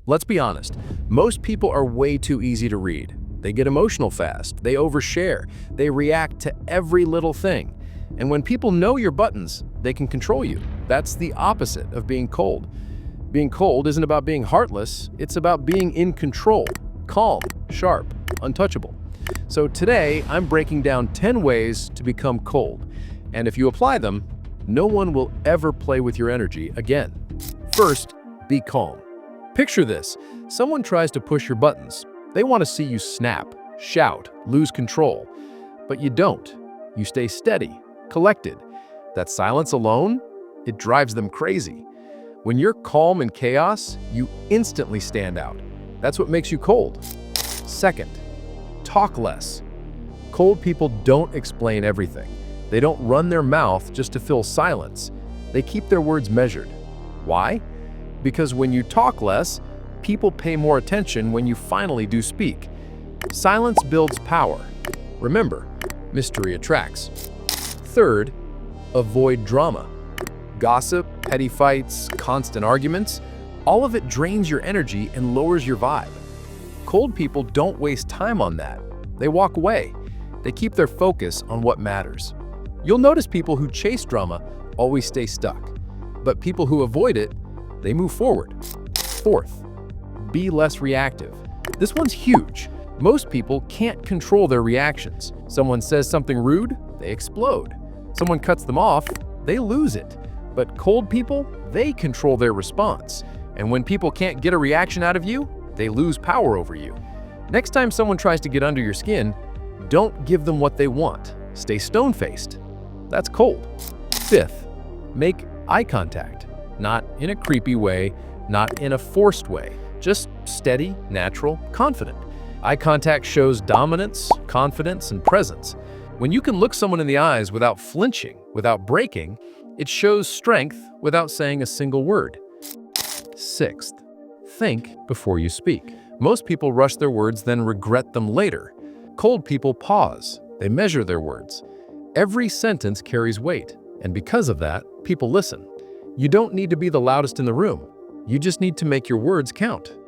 Let's be honest, most people are way too easy to read. They get emotional fast, they overshare, they react to every little thing. And when people know your buttons, they can control you. That's the opposite of being cold. Being cold isn't about being heartless, it's about being in control, calm, sharp, untouchable. So today, I'm breaking down 10 ways to become cold. And if you apply them, no one will ever play with your energy again. First, be calm. Picture this. Someone tries to push your buttons. They want to see you snap, shout, lose control. But you don't. You stay steady, collected. That silence alone, it drives them crazy. When you're calm in chaos, you instantly stand out. That's what makes you cold. Second, talk less. Cold people don't explain everything. They don't run their mouth just to fill silence. They keep their words measured. Why? Because when you talk less, people pay more attention when you finally do speak. Silence builds power. Remember, mystery attracts. Third, avoid drama. Gossip, petty fights, constant arguments, all of it drains your energy and lowers your vibe. Cold people don't waste time on that. They walk away. They keep their focus on what matters. You'll notice people who chase drama always stay stuck, but people who avoid it, they move forward. Fourth, be less reactive. This one's huge. Most people can't control their reactions. Someone says something rude, they explode. Someone cuts them off, they lose it. But cold people, they control their response. And when people can't get a reaction out of you, they lose power over you. Next time someone tries to get under your skin, don't give them what they want. Stay stone-faced. That's cold. Fifth, make eye contact. Not in a creepy way, not in a forced way. Just steady, natural, confident. Eye contact shows dominance, confidence, and presence. When you can look someone in the eyes without flinching, without breaking, it shows strength without saying a single word. Sixth, think before you speak. Most people rush their words, then regret them later. Cold people pause. They measure their words. Every sentence carries weight, and because of that, people listen. You don't need to be the loudest in the room. You just need to make your words count.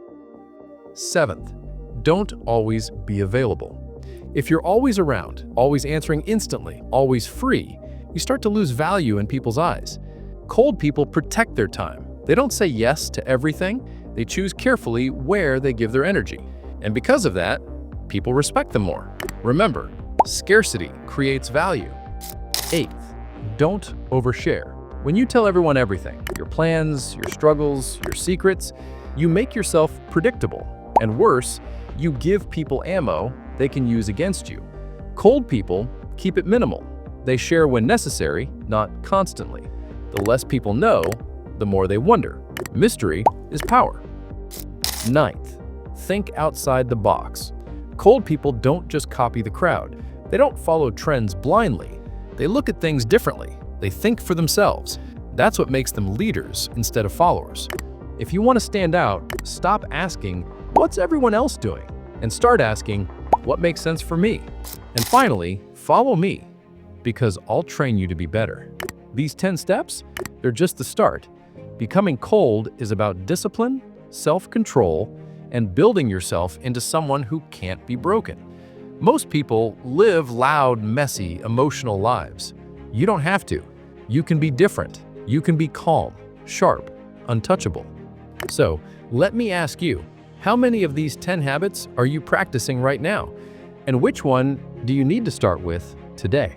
Seventh, don't always be available. If you're always around, always answering instantly, always free, you start to lose value in people's eyes. Cold people protect their time. They don't say yes to everything. They choose carefully where they give their energy. And because of that, people respect them more. Remember, scarcity creates value. Eighth, don't overshare. When you tell everyone everything, your plans, your struggles, your secrets, you make yourself predictable. And worse, you give people ammo they can use against you. Cold people keep it minimal. They share when necessary, not constantly. The less people know, the more they wonder. Mystery is power. Ninth, think outside the box. Cold people don't just copy the crowd. They don't follow trends blindly. They look at things differently. They think for themselves. That's what makes them leaders instead of followers. If you want to stand out, stop asking, "What's everyone else doing?" and start asking, "What makes sense for me?" And finally, follow me, because I'll train you to be better. These 10 steps, they're just the start. Becoming cold is about discipline, self-control, and building yourself into someone who can't be broken. Most people live loud, messy, emotional lives. You don't have to. You can be different. You can be calm, sharp, untouchable. So, let me ask you, how many of these 10 habits are you practicing right now? And which one do you need to start with today?